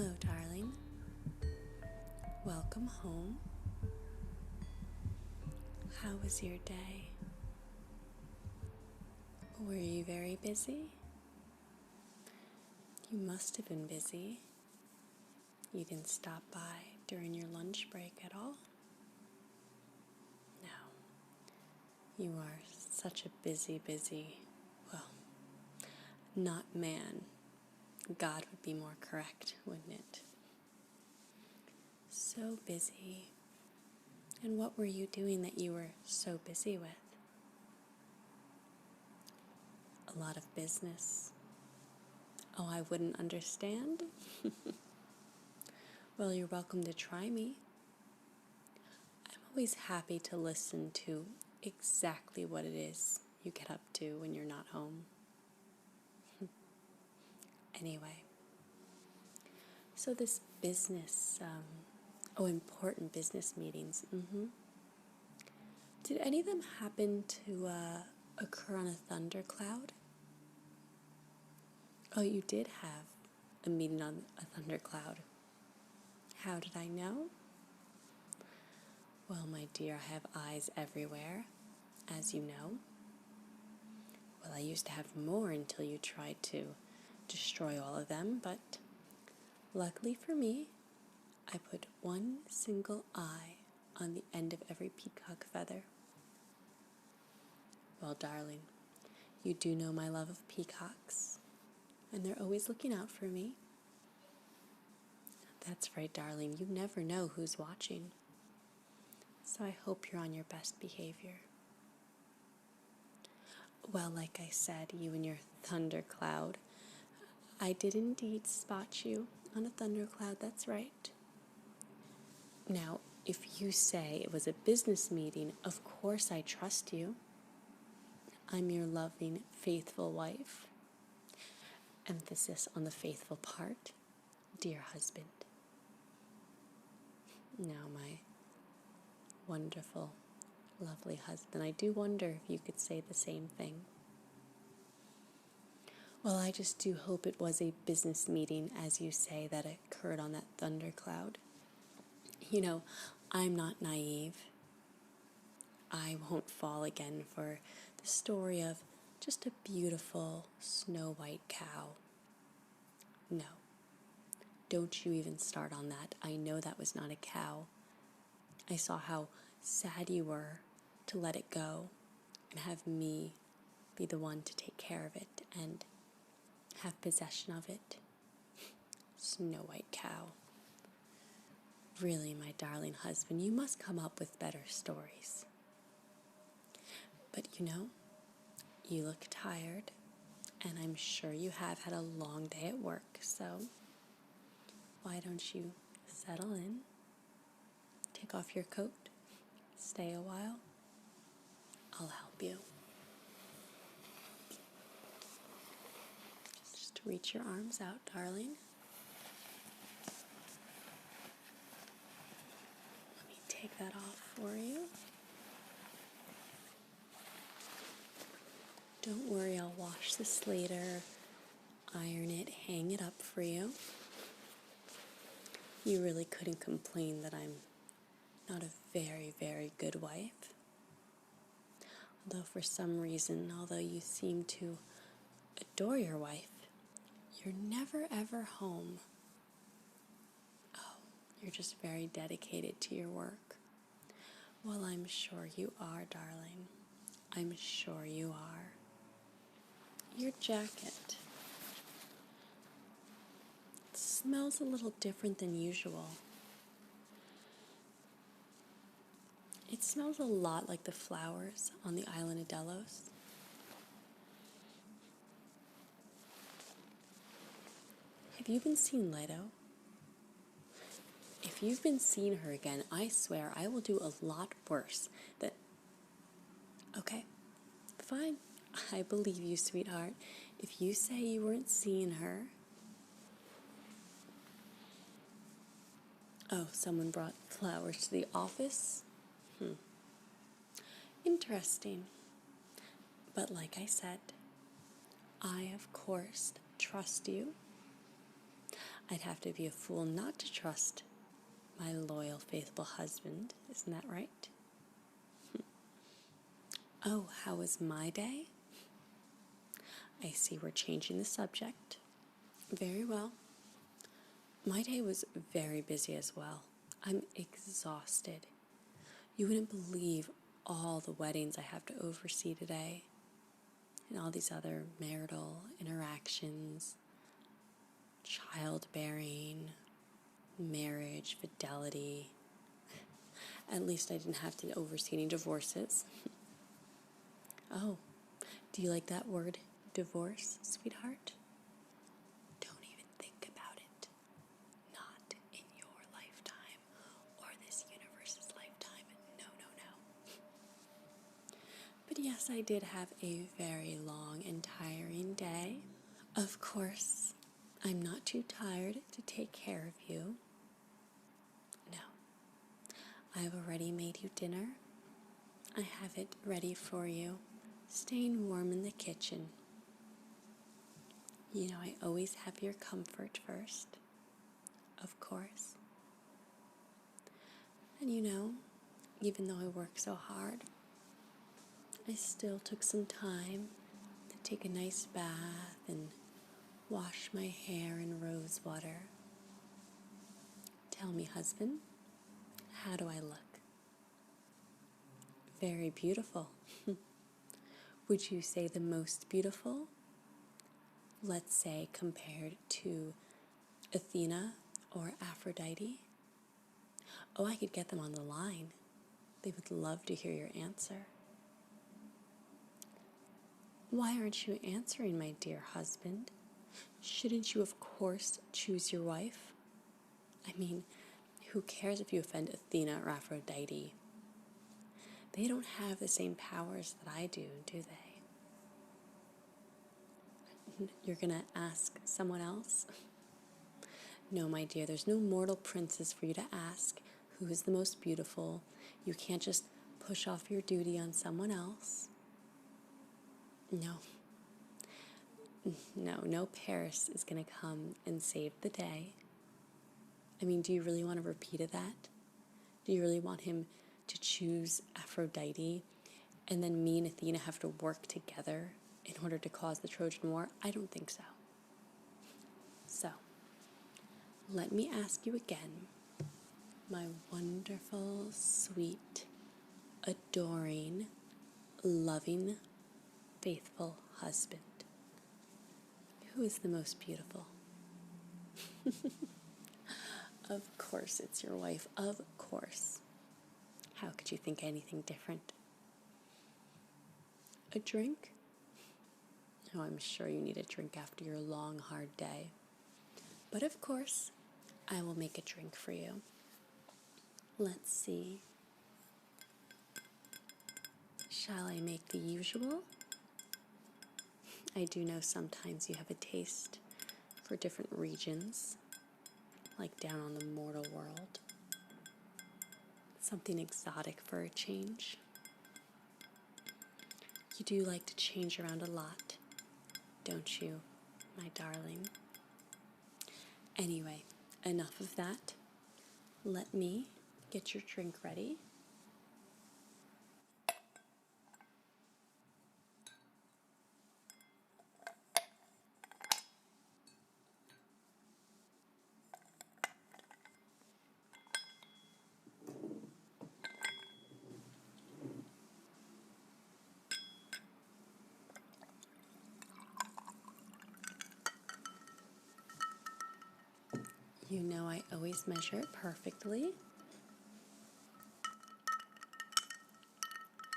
Hello, darling. Welcome home. How was your day? Were you very busy? You must have been busy. You didn't stop by during your lunch break at all? No. You are such a busy, well, not man. God would be more correct, wouldn't it? So busy. And what were you doing that you were so busy with? A lot of business. Oh, I wouldn't understand? Well, you're welcome to try me. I'm always happy to listen to exactly what it is you get up to when you're not home. Anyway, so this business, important business meetings. Did any of them happen to occur on a thundercloud? Oh, you did have a meeting on a thundercloud. How did I know? Well, my dear, I have eyes everywhere, as you know. Well, I used to have more until you tried to destroy all of them, but luckily for me, I put one single eye on the end of every peacock feather. Well, darling, you do know my love of peacocks, and they're always looking out for me. That's right, darling, you never know who's watching. So I hope you're on your best behavior. Well, like I said, you and your thundercloud. I did indeed spot you on a thundercloud, that's right. Now, if you say it was a business meeting, of course I trust you. I'm your loving, faithful wife. Emphasis on the faithful part, dear husband. Now, my wonderful, lovely husband, I do wonder if you could say the same thing. Well, I just do hope it was a business meeting, as you say, that occurred on that thundercloud. You know, I'm not naive. I won't fall again for the story of just a beautiful snow white cow. No. Don't you even start on that. I know that was not a cow. I saw how sad you were to let it go and have me be the one to take care of it and have possession of it. Snow white cow. Really, my darling husband, you must come up with better stories. But you know, you look tired, and I'm sure you have had a long day at work, so why don't you settle in, take off your coat, stay a while, I'll help you. Just reach your arms out, darling. Let me take that off for you. Don't worry, I'll wash this later, iron it, hang it up for you. You really couldn't complain that I'm not a very, very good wife. Although for some reason, although you seem to adore your wife, you're never ever home. Oh, you're just very dedicated to your work. Well, I'm sure you are, darling. I'm sure you are. Your jacket smells a little different than usual. It smells a lot like the flowers on the island of Delos. Have you been seeing Leto? If you've been seeing her again, I swear I will do a lot worse than... Okay, fine. I believe you, sweetheart. If you say you weren't seeing her... Oh, someone brought flowers to the office? Interesting. But like I said, I, of course, trust you. I'd have to be a fool not to trust my loyal, faithful husband. Isn't that right? Oh, how was my day? I see we're changing the subject. Very well. My day was very busy as well. I'm exhausted. You wouldn't believe all the weddings I have to oversee today, and all these other marital interactions, childbearing, marriage, fidelity. At least I didn't have to oversee any divorces. Oh, do you like that word, divorce, sweetheart? Don't even think about it. Not in your lifetime or this universe's lifetime. No, no, no. But yes, I did have a very long and tiring day. Of course, I'm not too tired to take care of you. No. I've already made you dinner. I have it ready for you, staying warm in the kitchen. You know, I always have your comfort first, of course. And you know, even though I work so hard, I still took some time to take a nice bath and wash my hair in rose water. Tell me, husband, how do I look? Very beautiful. Would you say the most beautiful? Let's say compared to Athena or Aphrodite? Oh, I could get them on the line. They would love to hear your answer. Why aren't you answering, my dear husband? Shouldn't you, of course, choose your wife? I mean, who cares if you offend Athena or Aphrodite? They don't have the same powers that I do they? You're gonna ask someone else? No, my dear, there's no mortal princess for you to ask who is the most beautiful. You can't just push off your duty on someone else. No. No Paris is going to come and save the day. I mean, do you really want a repeat of that? Do you really want him to choose Aphrodite and then me and Athena have to work together in order to cause the Trojan War? I don't think so. So, let me ask you again, my wonderful, sweet, adoring, loving, faithful husband. Who is the most beautiful? Of course it's your wife, of course. How could you think anything different? A drink? Oh, I'm sure you need a drink after your long, hard day. But of course, I will make a drink for you. Let's see. Shall I make the usual? I do know sometimes you have a taste for different regions, like down on the mortal world. Something exotic for a change. You do like to change around a lot, don't you, my darling? Anyway, enough of that. Let me get your drink ready. You know I always measure it perfectly.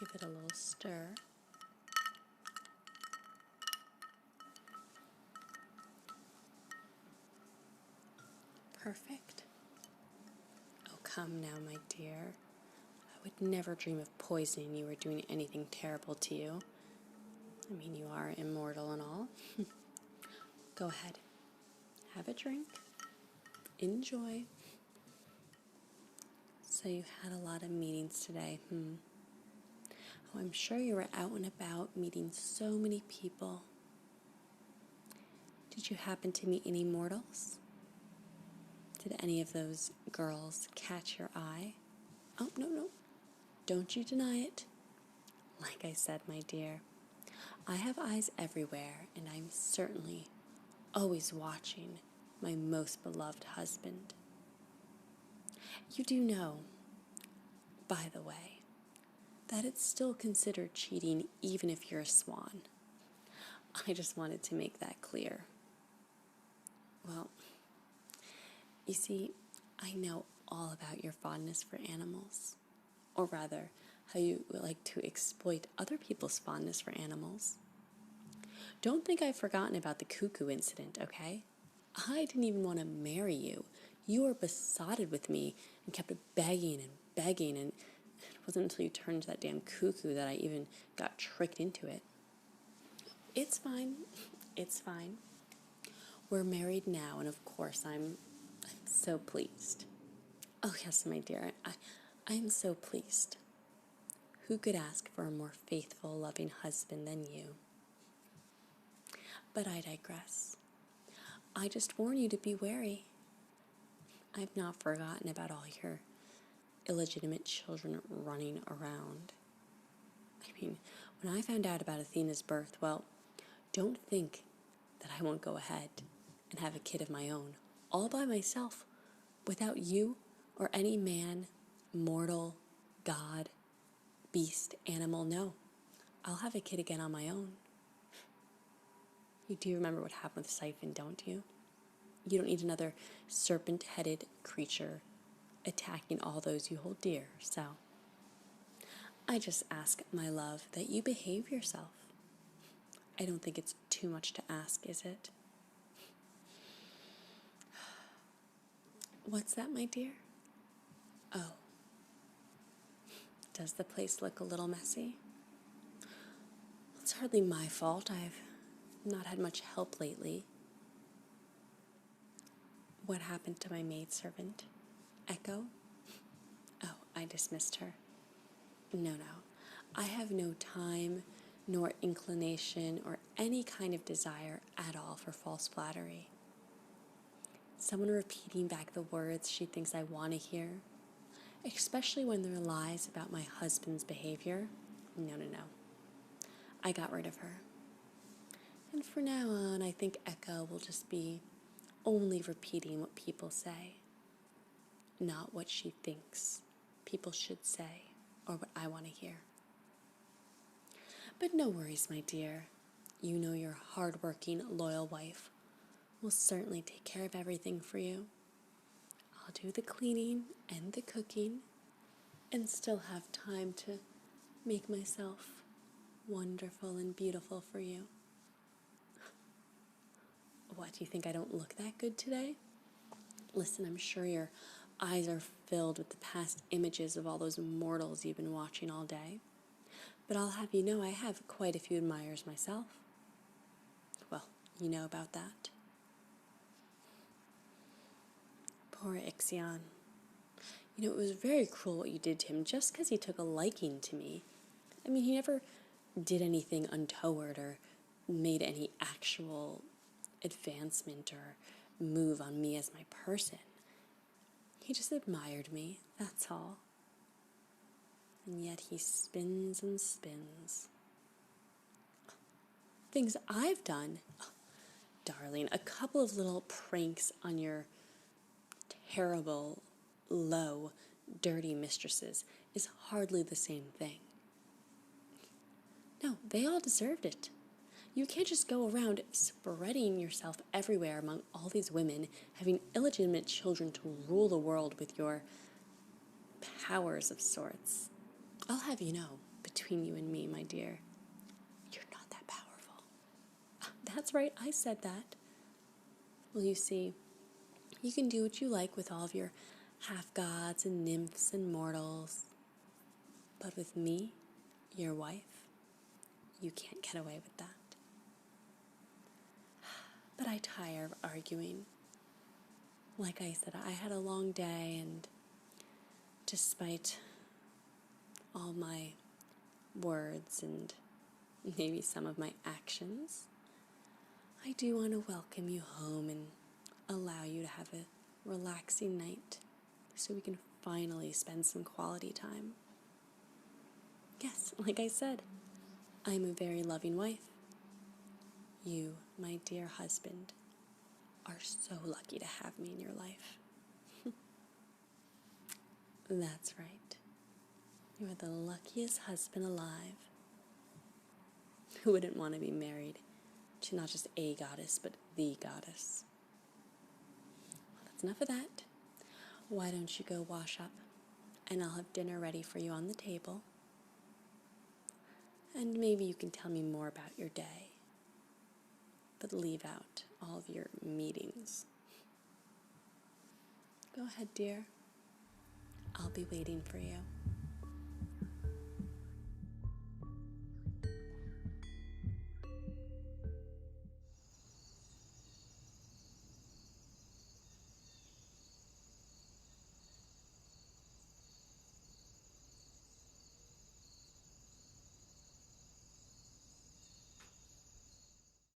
Give it a little stir. Perfect. Oh, come now, my dear. I would never dream of poisoning you or doing anything terrible to you. I mean, you are immortal and all. Go ahead. Have a drink. Enjoy. So you had a lot of meetings today, Oh, I'm sure you were out and about meeting so many people. Did you happen to meet any mortals? Did any of those girls catch your eye? Oh, no, no. Don't you deny it. Like I said, my dear, I have eyes everywhere, and I'm certainly always watching my most beloved husband. You do know, by the way, that it's still considered cheating even if you're a swan. I just wanted to make that clear. Well, you see, I know all about your fondness for animals, or rather, how you like to exploit other people's fondness for animals. Don't think I've forgotten about the cuckoo incident, okay? I didn't even want to marry you. You were besotted with me and kept begging and begging, and it wasn't until you turned into that damn cuckoo that I even got tricked into it. It's fine. It's fine. We're married now, and of course I'm so pleased. Oh yes, my dear, I'm so pleased. Who could ask for a more faithful, loving husband than you? But I digress. I just warn you to be wary. I've not forgotten about all your illegitimate children running around. I mean, when I found out about Athena's birth, well, don't think that I won't go ahead and have a kid of my own, all by myself, without you or any man, mortal, god, beast, animal. No, I'll have a kid again on my own. You do remember what happened with Siphon, don't you? You don't need another serpent-headed creature attacking all those you hold dear, so I just ask, my love, that you behave yourself. I don't think it's too much to ask, is it? What's that, my dear? Oh, does the place look a little messy? It's hardly my fault. I've not had much help lately. What happened to my maidservant? Echo? Oh, I dismissed her. No, no. I have no time, nor inclination, or any kind of desire at all for false flattery. Someone repeating back the words she thinks I want to hear, especially when they're lies about my husband's behavior. No, no, no. I got rid of her. And from now on, I think Echo will just be only repeating what people say, not what she thinks people should say or what I want to hear. But no worries, my dear. You know your hard-working, loyal wife will certainly take care of everything for you. I'll do the cleaning and the cooking and still have time to make myself wonderful and beautiful for you. What, do you think I don't look that good today? Listen, I'm sure your eyes are filled with the past images of all those mortals you've been watching all day. But I'll have you know I have quite a few admirers myself. Well, you know about that. Poor Ixion. You know, it was very cruel what you did to him just because he took a liking to me. I mean, he never did anything untoward or made any actual advancement or move on me as my person. He just admired me, that's all. And yet he spins and spins. Things I've done, oh, darling, a couple of little pranks on your terrible, low, dirty mistresses is hardly the same thing. No, they all deserved it. You can't just go around spreading yourself everywhere among all these women, having illegitimate children to rule the world with your powers of sorts. I'll have you know, between you and me, my dear, you're not that powerful. That's right, I said that. Well, you see, you can do what you like with all of your half-gods and nymphs and mortals. But with me, your wife, you can't get away with that. But I tire of arguing. Like I said, I had a long day, and despite all my words and maybe some of my actions, I do want to welcome you home and allow you to have a relaxing night so we can finally spend some quality time. Yes, like I said, I'm a very loving wife. You, my dear husband, are so lucky to have me in your life. That's right. You are the luckiest husband alive. Who wouldn't want to be married to not just a goddess, but the goddess? Well, that's enough of that. Why don't you go wash up, and I'll have dinner ready for you on the table. And maybe you can tell me more about your day, but leave out all of your meetings. Go ahead, dear. I'll be waiting for you.